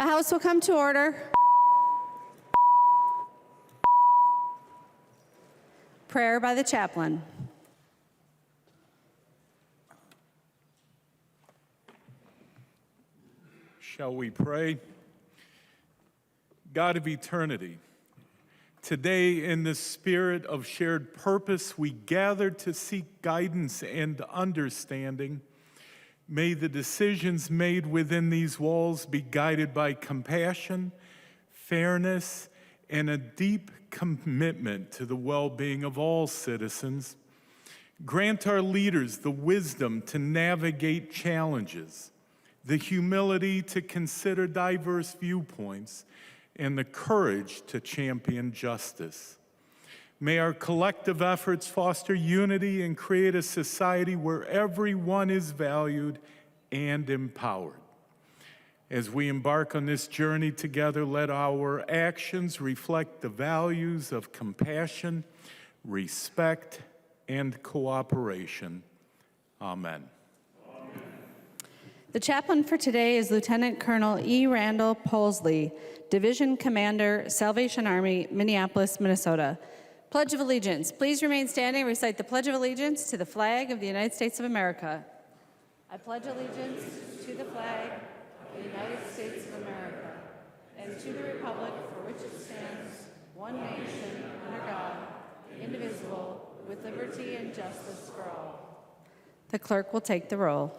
The House will come to order. Prayer by the chaplain. Shall we pray? God of eternity, today in the spirit of shared purpose, we gather to seek guidance and understanding. May the decisions made within these walls be guided by compassion, fairness, and a deep commitment to the well-being of all citizens. Grant our leaders the wisdom to navigate challenges, the humility to consider diverse viewpoints, and the courage to champion justice. May our collective efforts foster unity and create a society where everyone is valued and empowered. As we embark on this journey together, let our actions reflect the values of compassion, respect, and cooperation. Amen. The chaplain for today is Lieutenant Colonel E. Randall Polesley, Division Commander, Salvation Army, Minneapolis, Minnesota. Pledge of Allegiance. Please remain standing and recite the Pledge of Allegiance to the flag of the United States of America. I pledge allegiance to the flag of the United States of America and to the republic for which it stands, one nation, under God, indivisible, with liberty and justice for all. The clerk will take the roll.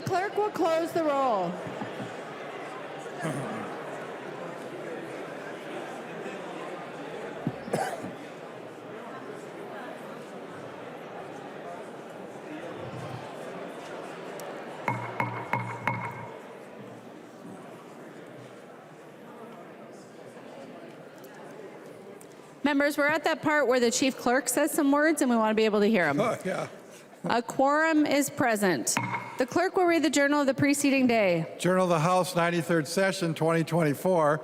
The clerk will close the roll. Members, we're at that part where the chief clerk says some words and we want to be able to hear them. Yeah. A quorum is present. The clerk will read the journal of the preceding day. Journal of the House, 93rd Session, 2024,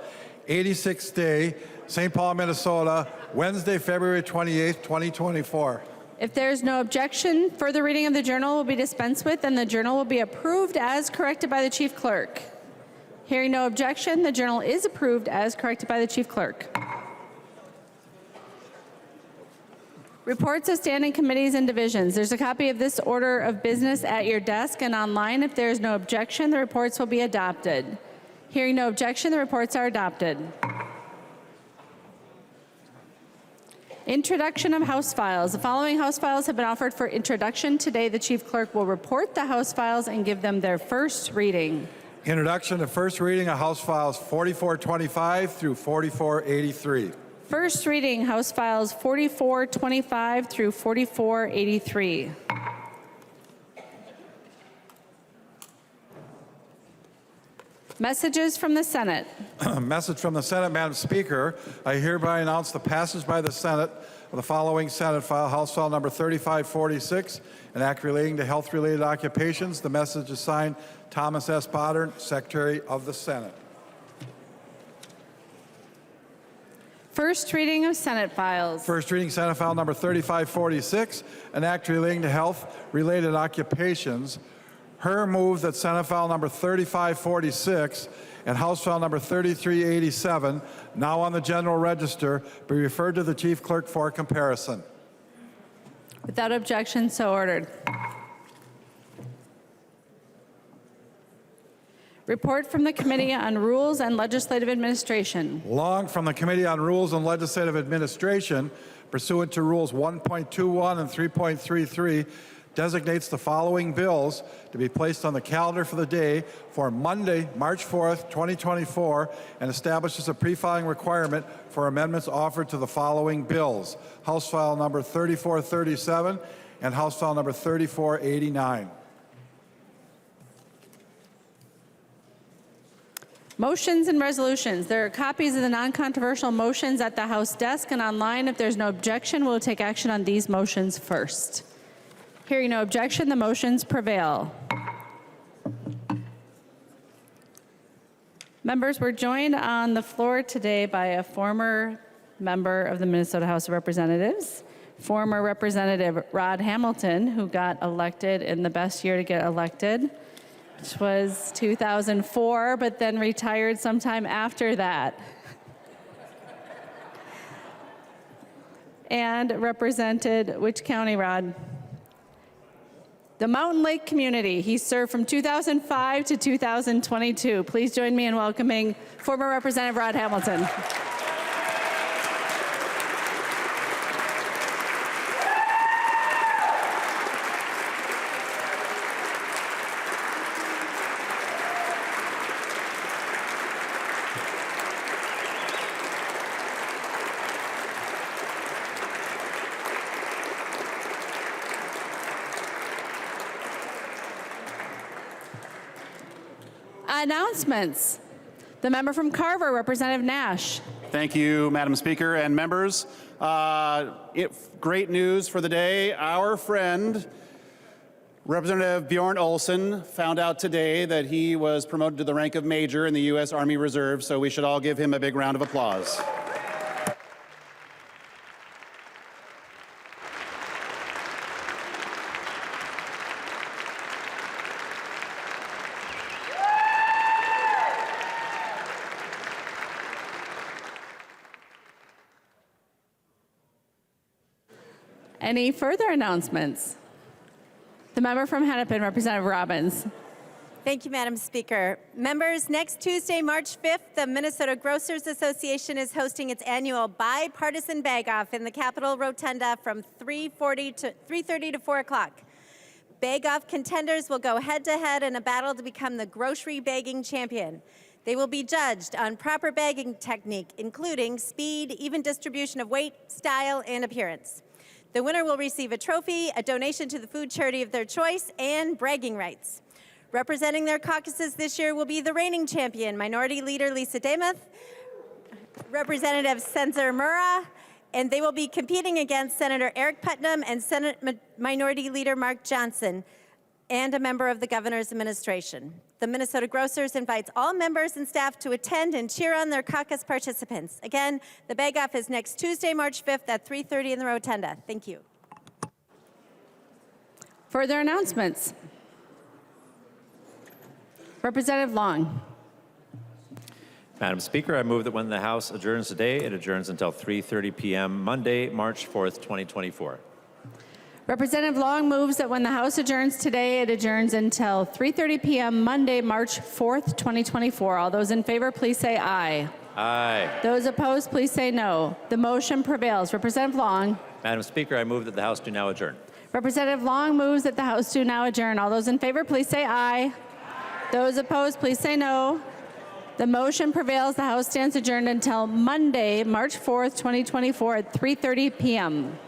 86th day, St. Paul, Minnesota, Wednesday, February 28th, 2024. If there is no objection, further reading of the journal will be dispensed with and the journal will be approved as corrected by the chief clerk. Hearing no objection, the journal is approved as corrected by the chief clerk. Reports of standing committees and divisions. There's a copy of this order of business at your desk and online. If there is no objection, the reports will be adopted. Hearing no objection, the reports are adopted. Introduction of House files. The following House files have been offered for introduction. Today, the chief clerk will report the House files and give them their first reading. Introduction to first reading of House Files 4425 through 4483. First reading, House Files 4425 through 4483. Messages from the Senate. Message from the Senate, Madam Speaker. I hereby announce the passage by the Senate of the following Senate file, House File number 3546, an act relating to health-related occupations. The message is signed Thomas S. Potter, Secretary of the Senate. First reading of Senate files. First reading Senate File number 3546, an act relating to health-related occupations. Her move that Senate File number 3546 and House File number 3387, now on the General Register, be referred to the Chief Clerk for comparison. Without objection, so ordered. Report from the Committee on Rules and Legislative Administration. Long from the Committee on Rules and Legislative Administration, pursuant to Rules 1.21 and 3.33, designates the following bills to be placed on the calendar for the day for Monday, March 4th, 2024, and establishes a pre-filing requirement for amendments offered to the following bills: House File number 3437 and House File number 3489. Motions and resolutions. There are copies of the non-controversial motions at the House desk and online. If there's no objection, we'll take action on these motions first. Hearing no objection, the motions prevail. Members, we're joined on the floor today by a former member of the Minnesota House of Representatives, former Representative Rod Hamilton, who got elected in the best year to get elected, which was 2004, but then retired sometime after that. And represented which county, Rod? The Mountain Lake community. He served from 2005 to 2022. Please join me in welcoming former Representative Rod Hamilton. Announcements. The member from Carver, Representative Nash. Thank you, Madam Speaker and members. Great news for the day. Our friend, Representative Bjorn Olson, found out today that he was promoted to the rank of Major in the U.S. Army Reserve, so we should all give him a big round of applause. Any further announcements? The member from Hennepin, Representative Robbins. Thank you, Madam Speaker. Members, next Tuesday, March 5th, the Minnesota Grocers Association is hosting its annual bipartisan bag-off in the Capitol Rotunda from 3:30 to 4 o'clock. Bag-Off contenders will go head-to-head in a battle to become the grocery bagging champion. They will be judged on proper bagging technique, including speed, even distribution of weight, style, and appearance. The winner will receive a trophy, a donation to the food charity of their choice, and bragging rights. Representing their caucuses this year will be the reigning champion, Minority Leader Lisa Demuth, Representative Sensor Murrah, and they will be competing against Senator Eric Putnam and Senate Minority Leader Mark Johnson, and a member of the governor's administration. The Minnesota Grocers invites all members and staff to attend and cheer on their caucus participants. Again, the Bag-Off is next Tuesday, March 5th at 3:30 in the Rotunda. Thank you. Further announcements. Representative Long. Madam Speaker, I move that when the House adjourns today, it adjourns until 3:30 p.m. Monday, March 4th, 2024. Representative Long moves that when the House adjourns today, it adjourns until 3:30 p.m. Monday, March 4th, 2024. All those in favor, please say aye. Aye. Those opposed, please say no. The motion prevails. Representative Long. Madam Speaker, I move that the House do now adjourn. Representative Long moves that the House do now adjourn. All those in favor, please say aye. Those opposed, please say no. The motion prevails. The House stands adjourned until Monday, March 4th, 2024 at 3:30 p.m.